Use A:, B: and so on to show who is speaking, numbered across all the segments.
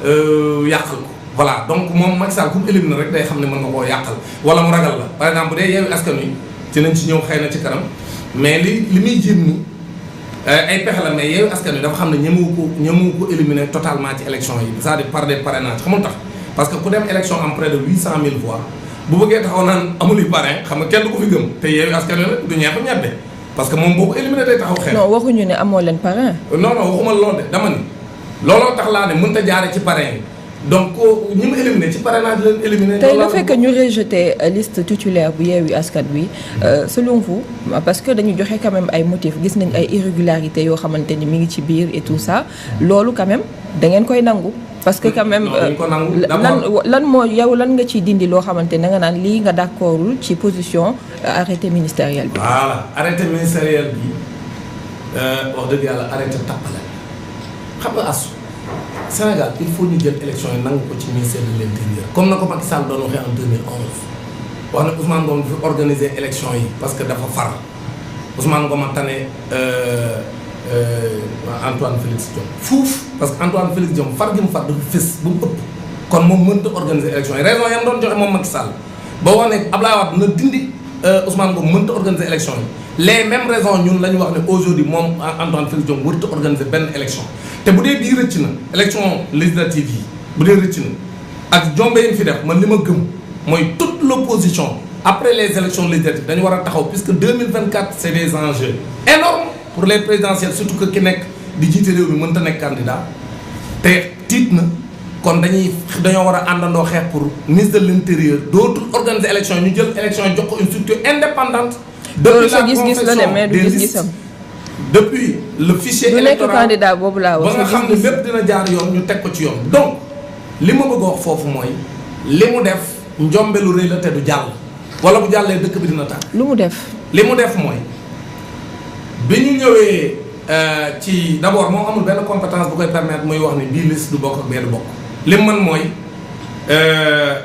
A: yàq ko voilà donc moom Macky Sall ku mu éliminer rek day xam ne mën nga koo yàqal wala mu ragal la par exemple bu dee Yewwi Askan Wi ci nañ ci ñëw xëy na ci kanam mais li muy jéem ni ay pexe la mais Yewwi Askan Wi dafa xam ne ñemewu ko éliminer totalement ci élection yi c'est-à-dire par des parrainages xamul tax parce que ku dem élection am près de 800 000 voix bu bëggee taxaw naan amul parrain xam nga kenn du ko fi gëm te Yewwi Askan Wi nag du ñeex ñebbe parce que moom boo ko éliminer day taxaw xeex.
B: non waxuñu ne amoo leen parrain.
A: non waxuma loolu de dama ni looloo tax laa ne mënut a jaare ci parrain yi donc ñi mu éliminé ci parrainage leen éliminé.
B: tey le fait que ñu rejeté liste titulaire bu Yewwi Askan Wi selon vous parce que dañu joxe quand même ay motifs gis nañ ay irrégularités yoo xamante ni mi ngi ci biir et tout ça loolu quand même da ngeen koy nangu. parce que quand même lan moo yow lan nga ciy dindi loo xamante ne nga naan lii nga d'accordul ci position arrêté ministériel bi.
A: voilà arrêté ministériel bi wax dëgg yàlla arrêté tappale xam nga asu Sénégal il faut ñu jël élection yi nangu ko ci ministère de l'intérieur comme na ko Macky Sall doon waxee en 2011 wax ne Ousmane Ngom fi organiser élection yi parce que dafa far Ousmane Ngom a tane Antoine Félix Diome fuuf parce que Antoine Félix Diome far gi mu far dafa fës bu mu ëpp kon moom mënta organiser élection yi raison yam doon joxe moom Macky Sall ba wax ne Abdoulaye Wade na dindi Ousmane Ngom mënta organiser élection yi les mêmes raisons ñun la ñu wax ne aujourd'hui moom Antoine Félix Diome warut a organiser benn élection te bu dee bii rëcc na élection législative yi bu dee rëcc na ak jombe yi fi def man li ma gëm mooy toute l'opposition après les élections législatives dañu war a taxaw puisque 2024 c'est des enjeux énormes pour les présidentielles surtout que ki nekk di jiite réew mi mënta nekk candidat te tiit na kon dañoo war a àndandoo xeex pour ministre de l'intérieur dootul organiser élection yi ñu jël élection yi jox ko une structure indépendante depuis la confection des listes depuis le fichier électoral
B: candidat boobu laa wax
A: ba nga xam ne lépp dina jaar yoon ñu teg ko ci yoon donc li ma bëgg a wax foofu mooy li mu def njombe lu rëy la te du jàll wala bu jàllee dëkk bi dina tàkk.
B: lu mu def
A: li mu def mooy bi ñu ñëwee ci d'abord moom amul benn compétence bu koy permettre muy wax ni bii liste du bokk ak bee du bokk li mu mën mooy.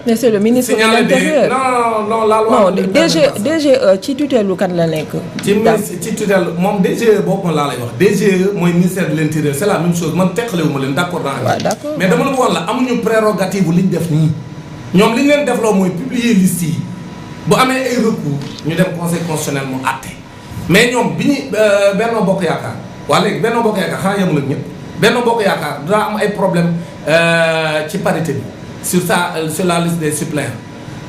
B: mais c'est le ministre de l'Intérieur
A: non la loi.
B: non DGE ci tutelle kan la nekk.
A: ci tutelle moom DGE boobu laa lay wax DGE mooy ministère de l'Intérieur c'est la même chose man teqalewuma leen d'accord naa.
B: waaw d'accord
A: mais dama la wax la amuñu prérogative bu li ñu def nii ñoom li ñu leen defloo mooy publier liste yi bu amee ay recours ñu dem conseil constitutionnel mu àtte mais ñoom bi ñu Benno Bokk Yaakaar waa léegi Benno Bokk Yaakaar xanaa yemul ak ñëpp Benno Bokk Yaakaar daa am ay problème ci parité bi. sur la liste des suppléants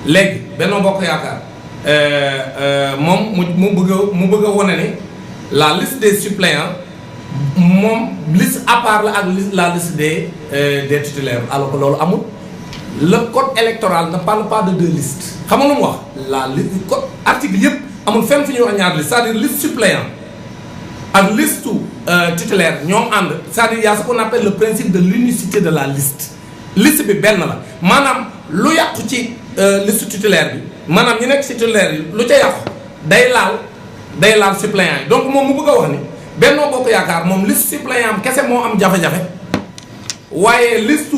A: léegi Benno Bokk Yaakaar moom mu bëgg a wane ni la liste des suppléants moom liste à part la ak la liste des titulaires alors que loolu amul le code électoral ne parle pas de deux listes xam nga lu mu wax la liste code article yëpp amul fenn fi ñuy wax ñaar liste c'est-à-dire liste suppléant ak liste titulaire ñoom ànd c'est-à-dire y a ce qu'on appelle le principe de l'unicité de la liste liste bi benn la maanaam lu yàqu ci liste titulaire bi maanaam ñi nekk ci titulaire yi lu ca yàqu day laal suppléant yi donc moom mu bëgg a wax ni Benno Bokk Yaakaar moom liste suppléant am kese moo am jafe-jafe waaye liste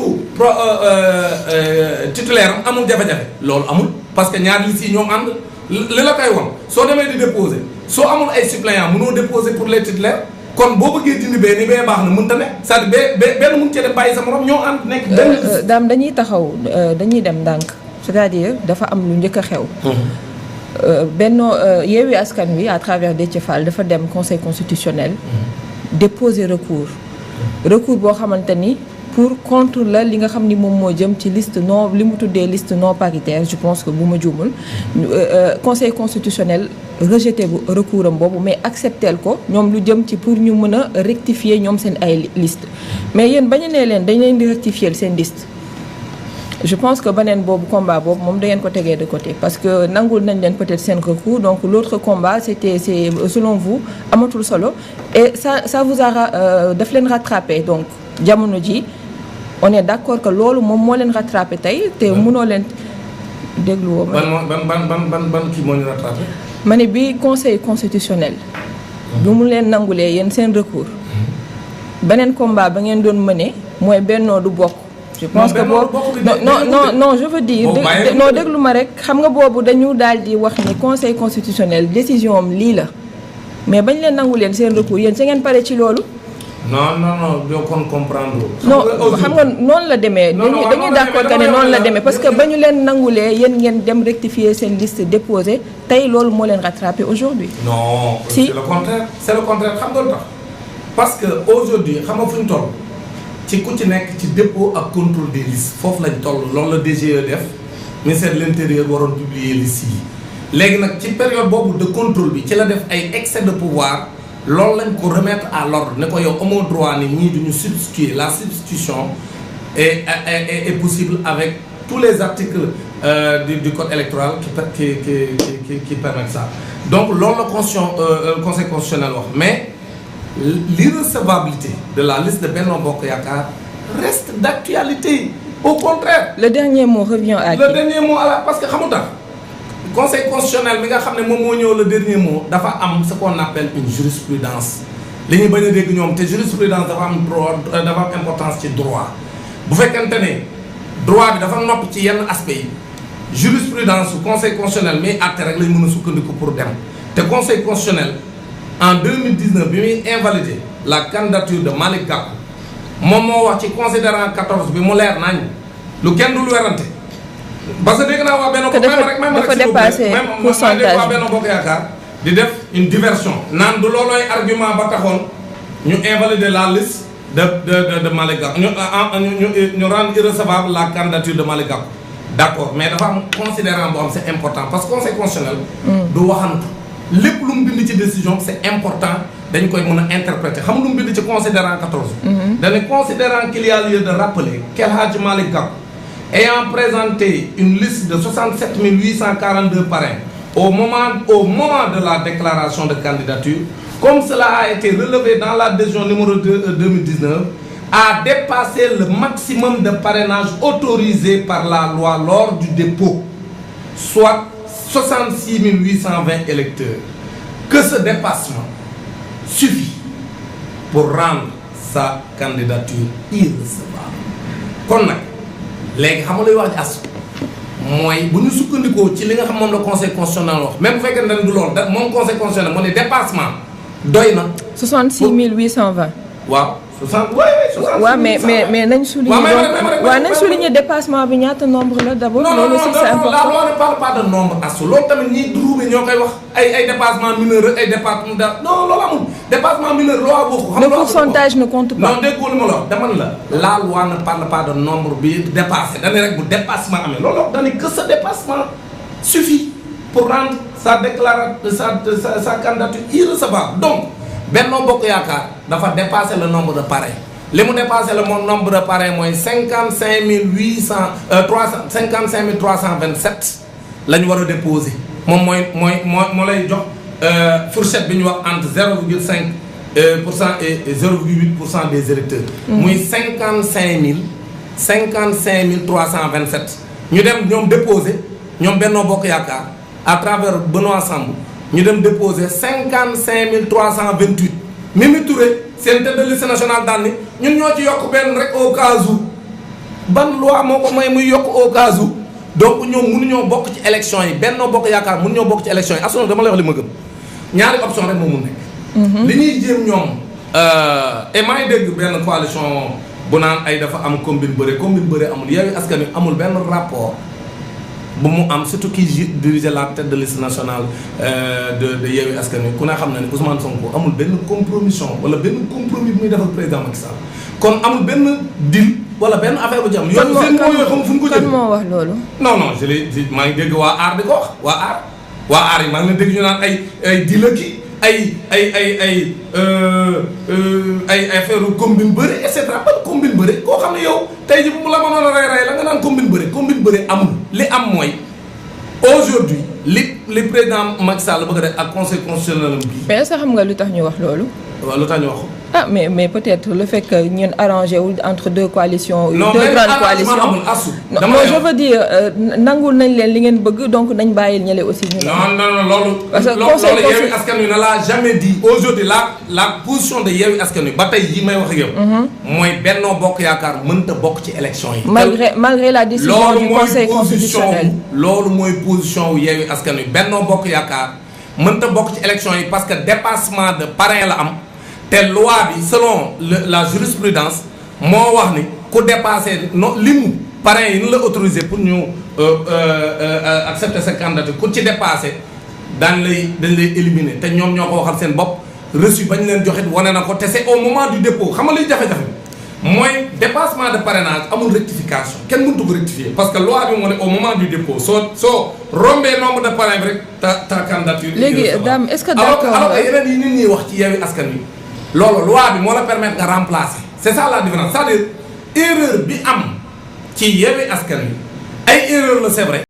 A: titulaire am amul jafe-jafe loolu amul parce que ñaar liste yi ñoom ànd li la koy won soo demee di déposer soo amul ay suppléant mënoo déposer pour les titulaires kon boo bëggee dindi bee ni bee baax na mënta ne c'est-à-dire benn mun cee dem bàyyi sa morom ñoo ànd nekk benn
B: daam dañuy taxaw dañuy dem ndànk c'est-à-dire dafa am lu njëkk a xew Benno Yewwi Askan Wi à travers Déthié Fall dafa dem conseil constitutionnel déposer recours boo xamante ni pour contre la li nga xam ni moom moo jëm ci liste non li mu tuddee liste non paritaire je pense que bu ma juumul conseil constitutionnel rejeté bu recours am boobu mais accepteel ko ñoom lu jëm ci pour ñu mën a rectifier ñoom seen ay liste mais yéen bañu nee leen dañ leen di rectifier seen liste je pense que beneen boobu combat boobu moom da ngeen ko tegee de côté parce que nangul nañ leen peut-être seen recours donc l'autre combat c'est selon vous amatul solo et ça vous a daf leen rattrapé donc jamono ji on est d'accord que loolu moom moo leen rattrapé tey te mënoo leen déglu woo
A: ban kii moo ñu rattrapé
B: ma ne bi conseil constitutionnel bi mu leen nangulee yéen seen recours beneen combat ba ngeen doon mëne mooy bennoo du bokk je pense que boobu non je veux dire non déglu ma rek xam nga boobu dañu daal di wax ni conseil constitutionnel décision am lii la mais bañ leen nangu leen seen recours yéen sa ngeen pare ci loolu
A: non doo kon comprendre.
B: non xam nga noonu la demee. dañuy d'accord que ne noonu la demee parce que ba ñu leen nangulee yéen ngeen dem rectifier seen liste déposée tey loolu moo leen rattrapé aujourd'hui.
A: non
B: si
A: c'est le contraire xam nga lu tax parce que aujourd'hui xam nga fu ñu toll ci ku ci nekk ci dépôt ak contrôle des listes foofu lañ toll loolu la DGE def ministère de l'intérieur waroon publier listes yi léegi nag ci période boobu de contrôle bi ci la def ay excès de pouvoir. loolu lañ ko remettre à l'ordre ne ko yow amoo droit ni ñii duñu substituer la substitution est possible avec tous les articles du code électoral qui permettent ça donc loolu la conseil constitutionnel wax mais l'irrecevabilité de la liste de Benno Bokk Yaakaar reste d'actualité au contraire.
B: le dernier mot revient à qui?
A: Le dernier mot à la parce que xamu tax conseil constitutionnel mi nga xam ne moom moo ñëw le dernier mot dafa am ce qu'on appelle une jurisprudence li ñu bañ a dégg ñoom te jurisprudence dafa am droit dafa am importance ci droit bu fekkente ne droit bi dafa nopp ci yenn aspects yi jurisprudence su conseil constitutionnel mais àtte rek lañ mën a sukkandiku pour dem te conseil constitutionnel en 2019 bi muy invalider la candidature de Malick Gakou moom moo wax ci considérant 14 bi mu leer nañ lu kenn dul werante parce que dégg naa waa Benno
B: dafa dépassé pourcentage
A: waa Benno Bokk Yaakaar di def une diversion naan du loolooy argument ba taxoon ñu invalider la liste de Malick Gakou ñu rendre irrecevable la candidature de Malick Gakou d'accord mais dafa am considérant boo xam c'est important parce que conseil constitutionnel du waxantu lépp lu mu bind ci décision c'est important dañ koy mën a interpréter xam lu mu bind ci considérant 14 dañu considérant qu'il y a lieu de rappeler qu'El Hadji Malick Gakou ayant présenté une liste de 67 842 parrains au moment de la déclaration de candidature, comme cela a été relevé dans l'adhésion numéro 2 2019, a dépassé le maximum de parrainage autorisé par la loi lors du dépôt, soit 66 820 électeurs. Que ce dépassement suffit pour rendre sa candidature irrecevable. Kon nag léegi xam nga lay wax ci as mooy bu ñu sukkandikoo ci li nga xam moom la conseil constitutionnel wax même bu fekkee ne du loolu da moom conseil constitutionnel moo ne dépassement doy na.
B: 66 820.
A: waaw 60
B: waaw mais nañ souligner waaw nañ souligner dépassement bi ñaata nombre la d'abord. loolu aussi c'est important
A: non la loi ne parle pas de nombre asu loolu tamit ñiy druube ñoo koy wax ay dépassement mineur ak ay dépassement da non loolu amul dépassement mineur loi boo ko.
B: le pourcentage ne compte pas.
A: non déggoo li ma la wax dama la loi ne parle pas de nombre bi dépassé dañu rek bu dépassement amee loolu dañu que ce dépassement suffit pour rendre sa candidature irrecevable donc. Benno Bokk Yaakaar dafa dépasser le nombre de parrains li mu dépasser le nombre de parrains mooy 55 327 la ñu war a déposer moom moo lay jox fourchette bi ñu wax entre 0,5% et 0,8% des électeurs. muy 55 327 ñu dem ñoom déposer ñoom Benno Bokk Yaakaar à travers Benoît Sambou. ñu dem déposer 55 328 Mimi Touré seen tête de liste nationale daal ni ñun ñoo ci yokk benn rek au cas où ban loi moo ko may muy yokk au cas où donc ñoom mënuñoo bokk ci élection yi Benno Bokk Yaakaar mënuñoo bokk ci élection yi assurément dama lay wax li ma gëm ñaari option rek moo mun nekk. li ñuy jéem ñoom et maa ngi dégg benn coalition bu naan ay dafa am combine bëre amul Yewwi Askan Wi amul benn rapport. bu mu am surtout qui dirige la tête de liste nationale de Yewwi Askan Wi ku ne xam na ne Ousmane Sonko amul benn compromission wala benn compromis bu muy def ak président Macky Sall kon amul benn deal wala benn affaire bu ci am. yoon seen moo yoo xam fu mu ko jëlee
B: kan moo wax loolu.
A: non maa ngi dégg waa aar di ko wax waa aar yi maa ngi leen dégg ñu naan ay deal ki ay affaire combine bëre et cetera ban combine bëre koo xam ne yow tey ji bu mu la mënoon a rey la nga naan combine bëre amul li am mooy aujourd'hui li président Macky Sall bëgg a def ak conseil constitutionnel bi.
B: mais est-ce que xam nga lu tax ñu wax loolu.
A: waaw lu tax ñu wax ko.
B: ah mais peut-être le fait que ñun arrangé wul entre deux coalitions. deux grandes coalitions non je veux dire nangul nañ leen li ngeen bëgg donc nañ bàyyil ñële aussi. ñu
A: non loolu.
B: parce que
A: loolu Yewwi Askan Wi ne l'a jamais dit aujourd'hui la position de Yewwi Askan Wi ba tey yi may wax ak yow. mooy Benno Bokk Yaakaar mënta bokk ci élection yi.
B: malgré la décision du conseil constitutionnel.
A: loolu mooy position wu Yewwi Askan Wi Benno Bokk Yaakaar mënta bokk ci élection yi parce que dépassement de parrain la am. te te loi bi selon la jurisprudence moo wax ni ku dépassé no limu parrain yi nu la autorisé pour ñu accepter sa candidature ku ci dépassé dañ lay éliminer te ñoom ñoo ko waxal seen bopp reçu bañ leen joxit wane na ko te c'est au moment du dépôt xam nga liy jafe-jafe mooy dépassement de parrainage amul rectification kenn mënut ko rectifier parce que loi bi moo ne au moment du dépôt soo rombee nombre de parrain bi rek ta candidature.
B: léegi Dame est-ce que d'accord
A: alors que yeneen yi nit ñi wax ci Yewwi Askan Wi loolu loi bi moo la permettre nga remplacer c'est ça la différence c'est-à-dire erreur bi am ci Yewwi Askan Wi ay erreur la c'est vrai.